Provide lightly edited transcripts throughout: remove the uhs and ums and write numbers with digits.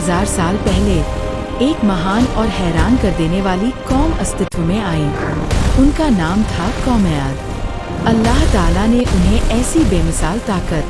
1000 साल पहले एक महान और हैरान कर देने वाली कौम अस्तित्व में आई। उनका नाम था कौम आद। अल्लाह ताला ने उन्हें ऐसी बेमिसाल ताकत,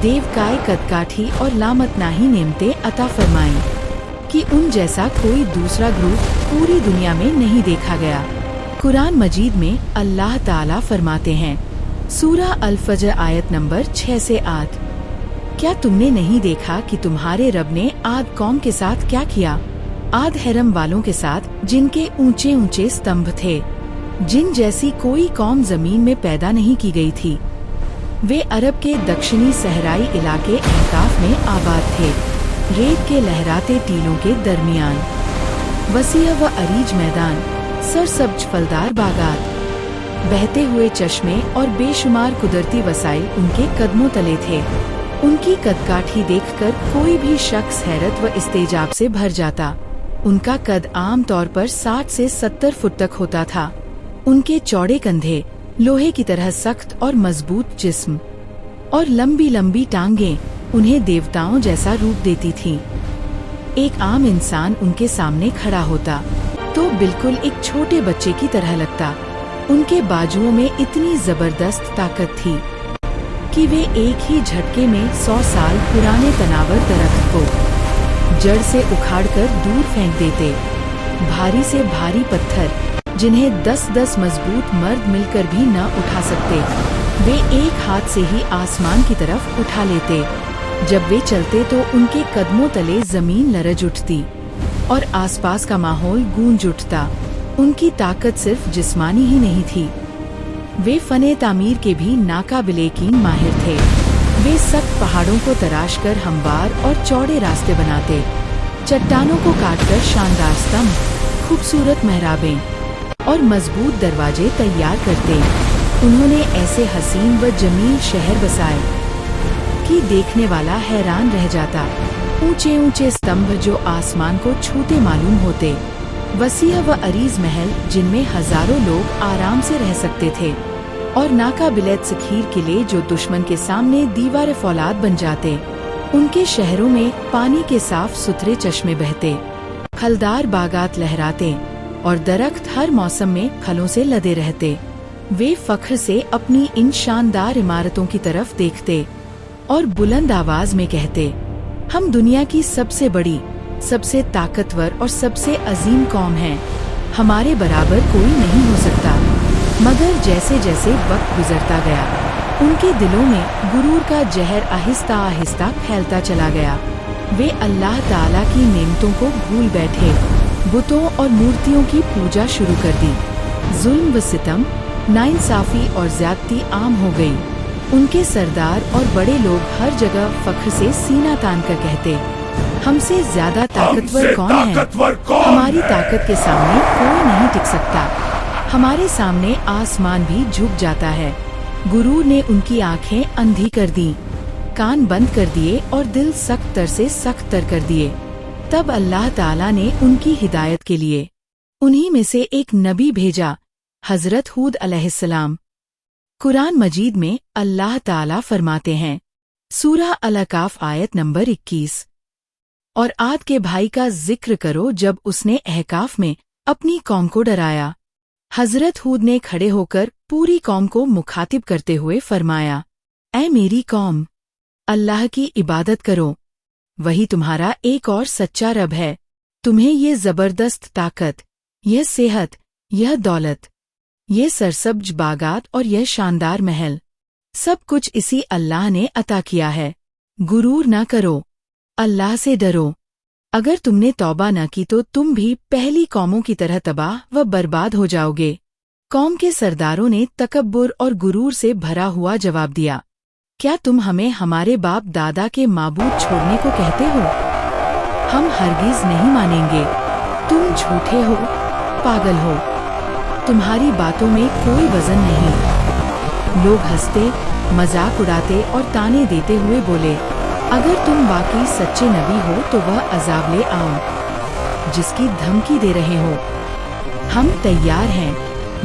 देवकाय कदकाठी और लामतनाही नेमतें अता फरमाईं कि उन जैसा कोई दूसरा ग्रुप पूरी दुनिया में नहीं देखा गया। कुरान मजीद में अल्लाह ताला फरमाते हैं, सूरा अल-फजर आयत नंबर 6 से 8, क्या तुमने नहीं देखा कि तुम्हारे रब ने आद कौम के साथ क्या किया? आद हैरम वालों के साथ जिनके ऊंचे ऊंचे स्तंभ थे, जिन जैसी कोई कौम जमीन में पैदा नहीं की गई थी। वे अरब के दक्षिणी सहराई इलाके अहकाफ में आबाद थे, रेत के लहराते टीलों के दरमियान। वसीअ व अरीज मैदान, सरसब्ज फलदार बागात, बहते हुए चश्मे और बेशुमार कुदरती वसाइल उनके कदमों तले थे। उनकी कदकाठी देखकर कोई भी शख्स हैरत व इस्तेजाब से भर जाता। उनका कद आम तौर पर 60 से 70 फुट तक होता था। उनके चौड़े कंधे, लोहे की तरह सख्त और मजबूत जिस्म और लंबी लंबी टांगें उन्हें देवताओं जैसा रूप देती थीं। एक आम इंसान उनके सामने खड़ा होता तो बिल्कुल एक छोटे बच्चे की तरह लगता। उनके बाजुओं में इतनी जबरदस्त ताकत थी कि वे एक ही झटके में 100 साल पुराने तनावर दरख्त को जड़ से उखाड़कर दूर फेंक देते। भारी से भारी पत्थर जिन्हें 10-10 मजबूत मर्द मिलकर भी न उठा सकते, वे एक हाथ से ही आसमान की तरफ उठा लेते। जब वे चलते तो उनके कदमों तले जमीन लरज उठती और आसपास का माहौल गूंज उठता। उनकी ताकत सिर्फ जिस्मानी ही नहीं थी, वे फने तामीर के भी नाकाबिले यकीन माहिर थे। वे सख्त पहाड़ों को तराश कर हमवार और चौड़े रास्ते बनाते, चट्टानों को काटकर शानदार स्तंभ, खूबसूरत मेहराबें और मजबूत दरवाजे तैयार करते। उन्होंने ऐसे हसीन व जमील शहर बसाए कि देखने वाला हैरान रह जाता। ऊंचे ऊंचे स्तंभ जो आसमान को छूते मालूम होते, वसीअ व अरीज महल जिनमें हजारों लोग आराम से रह सकते थे, और नाकाबिले सखीर किले जो दुश्मन के सामने दीवार फौलाद बन जाते। उनके शहरों में पानी के साफ सुथरे चश्मे बहते, फलदार बागात लहराते और दरख्त हर मौसम में फलों से लदे रहते। वे फख्र से अपनी इन शानदार इमारतों की तरफ देखते और बुलंद आवाज में कहते, हम दुनिया की सबसे बड़ी, सबसे ताकतवर और सबसे अजीम कौम है। हमारे बराबर कोई नहीं हो सकता। मगर जैसे जैसे वक्त गुजरता गया, उनके दिलों में गुरूर का जहर आहिस्ता आहिस्ता फैलता चला गया। वे अल्लाह ताला की नेमतों को भूल बैठे, बुतों और मूर्तियों की पूजा शुरू कर दी। जुल्म व सितम, नाइंसाफी और ज्यादती आम हो गई। उनके सरदार और बड़े लोग हर जगह फख्र से सीना तान कर कहते, हमसे ज्यादा ताकतवर कौन है? हमारी ताकत के सामने कोई नहीं टिक सकता। हमारे सामने आसमान भी झुक जाता है। गुरूर ने उनकी आंखें अंधी कर दी, कान बंद कर दिए और दिल सख्त तर से सख्त तर कर दिए। तब अल्लाह ताला ने उनकी हिदायत के लिए उन्हीं में से एक नबी भेजा, हजरत हूद अलैहिस्सलाम। कुरान मजीद में अल्लाह ताला फरमाते हैं, सूरा अल-अकाफ आयत नंबर 21, और आद के भाई का जिक्र करो जब उसने अहकाफ में अपनी कौम को डराया। हजरत हूद ने खड़े होकर पूरी कौम को मुखातिब करते हुए फरमाया, ऐ मेरी कौम, अल्लाह की इबादत करो, वही तुम्हारा एक और सच्चा रब है। तुम्हें ये जबरदस्त ताकत, यह सेहत, यह दौलत, ये सरसब्ज बागात और यह शानदार महल, सब कुछ इसी अल्लाह ने अता किया है। गुरूर न करो, अल्लाह से डरो। अगर तुमने तौबा न की तो तुम भी पहली कौमों की तरह तबाह व बर्बाद हो जाओगे। कौम के सरदारों ने तकब्बुर और गुरूर से भरा हुआ जवाब दिया, क्या तुम हमें हमारे बाप दादा के माबूद छोड़ने को कहते हो? हम हरगिज नहीं मानेंगे। तुम झूठे हो, पागल हो, तुम्हारी बातों में कोई वजन नहीं। लोग हंसते, मजाक उड़ाते और ताने देते हुए बोले, अगर तुम वाकई सच्चे नबी हो तो वह अजाब ले आओ जिसकी धमकी दे रहे हो। हम तैयार हैं,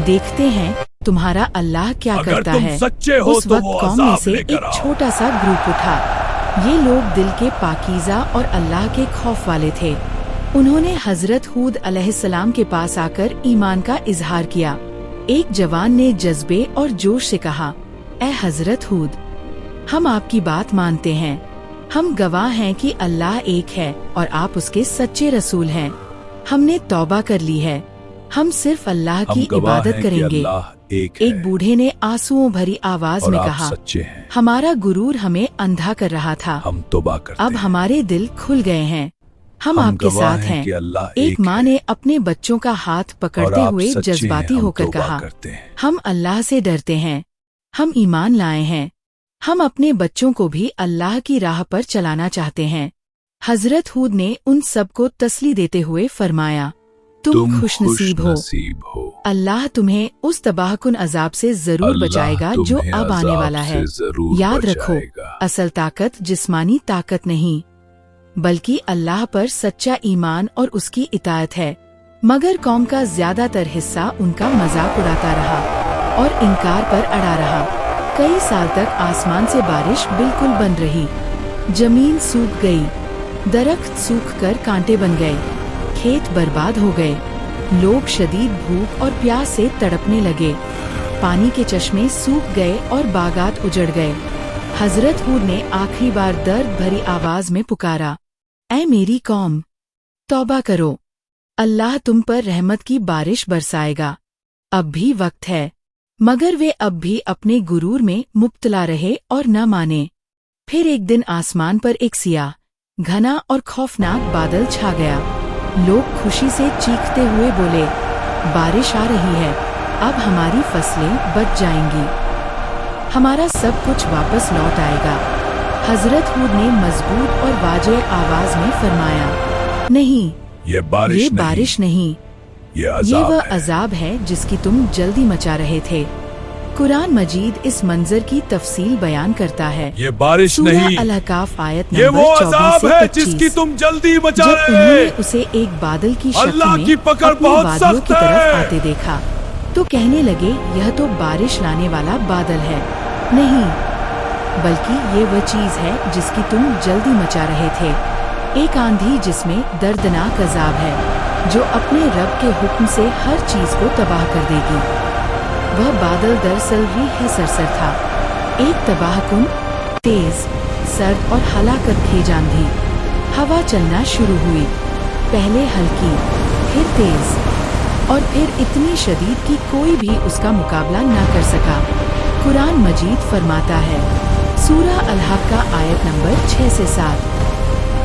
देखते हैं तुम्हारा अल्लाह क्या करता है। उस वक्त कौम में से एक छोटा सा ग्रुप उठा। ये लोग दिल के पाकीज़ा और अल्लाह के खौफ वाले थे। उन्होंने हजरत हूद अलैहिस्सलाम के पास आकर ईमान का इजहार किया। एक जवान ने जज्बे और जोश से कहा, ए हजरत हूद, हम आपकी बात मानते हैं। हम गवाह हैं कि अल्लाह एक है और आप उसके सच्चे रसूल हैं। हमने तौबा कर ली है। हम सिर्फ अल्लाह की इबादत करेंगे। एक बूढ़े ने आंसुओं भरी आवाज में कहा, हमारा गुरूर हमें अंधा कर रहा था। हम तौबा करते अब हमारे दिल खुल गए हैं। हम आपके साथ हैं। एक माँ ने अपने बच्चों का हाथ पकड़ते हुए जज्बाती होकर कहा, हम अल्लाह से डरते हैं। हम ईमान लाए हैं। हम अपने बच्चों को भी अल्लाह की राह पर चलाना चाहते हैं। हजरत हूद ने उन सबको तसली देते हुए फरमाया, तुम खुशनसीब हो। अल्लाह तुम्हें उस तबाहकुन अजाब से जरूर बचाएगा जो अब आने वाला है। याद रखो, असल ताकत जिस्मानी ताकत नहीं, बल्कि अल्लाह पर सच्चा ईमान और उसकी इताअत है। मगर कौम का ज्यादातर हिस्सा उनका मजाक उड़ाता रहा और इनकार पर अड़ा रहा। कई साल तक आसमान से बारिश बिल्कुल बंद रही। जमीन सूख गई, दरख्त सूख कर कांटे बन गए, खेत बर्बाद हो गए। लोग शदीद भूख और प्यास से तड़पने लगे। पानी के चश्मे सूख गए और बागात उजड़ गए। हजरत हूद ने आखिरी बार दर्द भरी आवाज में पुकारा, ऐ मेरी कौम, तौबा करो। अल्लाह तुम पर रहमत की बारिश बरसाएगा। अब भी वक्त है। मगर वे अब भी अपने गुरूर में मुब्तला रहे और न माने। फिर एक दिन आसमान पर एक सियाह, घना और खौफनाक बादल छा गया। लोग खुशी से चीखते हुए बोले, बारिश आ रही है। अब हमारी फसलें बच जाएंगी। हमारा सब कुछ वापस लौट आएगा। हजरत हूद ने मजबूत और वाजे आवाज में फरमाया, नहीं, ये बारिश नहीं, ये वह अजाब है जिसकी तुम जल्दी मचा रहे थे। कुरान मजीद इस मंजर की तफसील बयान करता है। ये बारिश नहीं, अल-कहफ आयत ये वो नंबर 24 अजाब से है 25। जिसकी तुम जल्दी मचा जब रहे उन्होंने हैं। उसे एक बादल की शक्ल अल्लाह में की पकड़ अपनी बहुत वादियों सख्त की तरफ है। आते देखा तो कहने लगे, यह तो बारिश लाने वाला बादल है। नहीं, बल्कि ये वह चीज है जिसकी तुम जल्दी मचा रहे थे। एक आंधी जिसमें दर्दनाक अजाब है, जो अपने रब के हुक्म से हर चीज को तबाह कर देगी। वह बादल दरअसल रीह सरसर था, एक तबाहकुन, तेज, सर्द और हलाकत खेज आंधी। हवा चलना शुरू हुई, पहले हल्की, फिर तेज और फिर इतनी शदीद कि कोई भी उसका मुकाबला न कर सका। कुरान मजीद फरमाता है, सूरह अल-हक़्क़ा आयत नंबर 6 से 7,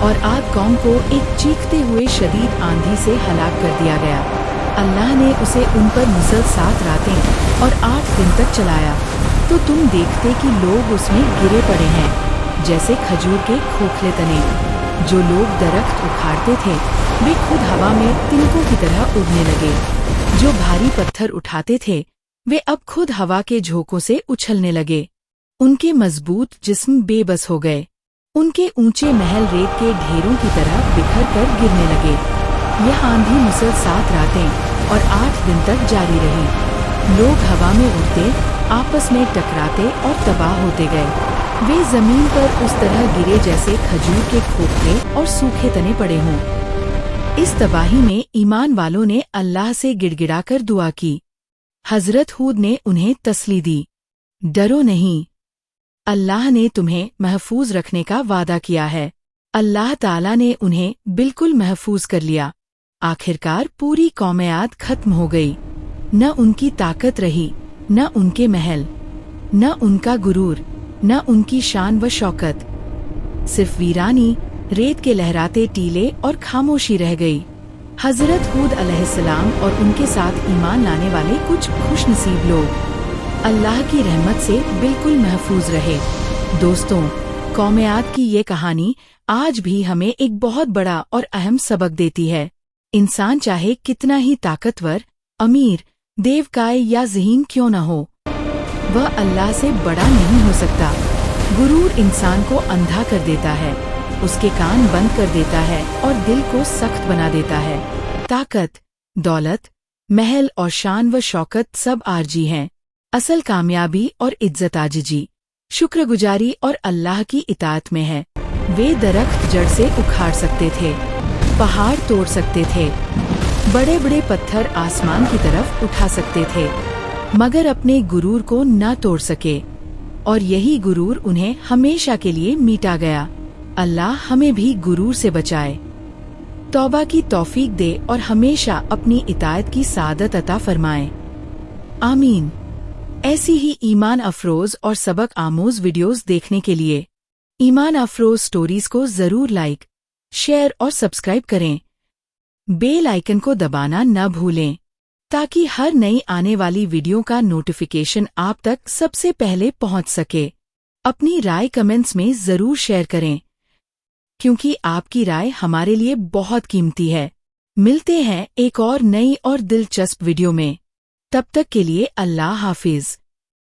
और आद कौम को एक चीखते हुए शदीद आंधी से हलाक कर दिया गया। अल्लाह ने उसे उन पर मुसलसल 7 रातें और 8 दिन तक चलाया, तो तुम देखते कि लोग उसमें गिरे पड़े हैं जैसे खजूर के खोखले तने। जो लोग दरख्त उखाड़ते थे वे खुद हवा में तिनकों की तरह उड़ने लगे। जो भारी पत्थर उठाते थे वे अब खुद हवा के झोंकों से उछलने लगे। उनके मजबूत जिस्म बेबस हो गए। उनके ऊंचे महल रेत के ढेरों की तरह बिखर कर गिरने लगे। यह आंधी मुसलसल 7 रातें और 8 दिन तक जारी रही। लोग हवा में उड़ते, आपस में टकराते और तबाह होते गए। वे जमीन पर उस तरह गिरे जैसे खजूर के खोखले और सूखे तने पड़े हों। इस तबाही में ईमान वालों ने अल्लाह से गिड़गिड़ाकर दुआ की। हजरत हूद ने उन्हें तसली दी, डरो नहीं, अल्लाह ने तुम्हें महफूज रखने का वादा किया है। अल्लाह ताला ने उन्हें बिल्कुल महफूज कर लिया। आखिरकार पूरी कौम आद खत्म हो गई। न उनकी ताकत रही, न उनके महल, न उनका गुरूर, न उनकी शान व शौकत। सिर्फ वीरानी, रेत के लहराते टीले और खामोशी रह गई। हजरत हूद अलैहिस्सलाम और उनके साथ ईमान लाने वाले कुछ खुशनसीब लोग अल्लाह की रहमत से बिल्कुल महफूज रहे। दोस्तों, कौम आद की ये कहानी आज भी हमें एक बहुत बड़ा और अहम सबक देती है। इंसान चाहे कितना ही ताकतवर, अमीर, देवकाय या ज़हीन क्यों न हो, वह अल्लाह से बड़ा नहीं हो सकता। गुरूर इंसान को अंधा कर देता है, उसके कान बंद कर देता है और दिल को सख्त बना देता है। ताकत, दौलत, महल और शान व शौकत सब आरजी हैं। असल कामयाबी और इज्जत आजिजी, शुक्रगुजारी और अल्लाह की इताअत में है। वे दरख्त जड़ से उखाड़ सकते थे, पहाड़ तोड़ सकते थे, बड़े बड़े पत्थर आसमान की तरफ उठा सकते थे, मगर अपने गुरूर को न तोड़ सके, और यही गुरूर उन्हें हमेशा के लिए मीटा गया। अल्लाह हमें भी गुरूर से बचाए, तौबा की तौफीक दे और हमेशा अपनी इताअत की सादत अता फरमाए। आमीन। ऐसी ही ईमान अफरोज और सबक आमोज वीडियोस देखने के लिए ईमान अफरोज स्टोरीज को जरूर लाइक, शेयर और सब्सक्राइब करें। बेल आइकन को दबाना न भूलें ताकि हर नई आने वाली वीडियो का नोटिफिकेशन आप तक सबसे पहले पहुंच सके। अपनी राय कमेंट्स में जरूर शेयर करें, क्योंकि आपकी राय हमारे लिए बहुत कीमती है। मिलते हैं एक और नई और दिलचस्प वीडियो में। तब तक के लिए अल्लाह हाफिज।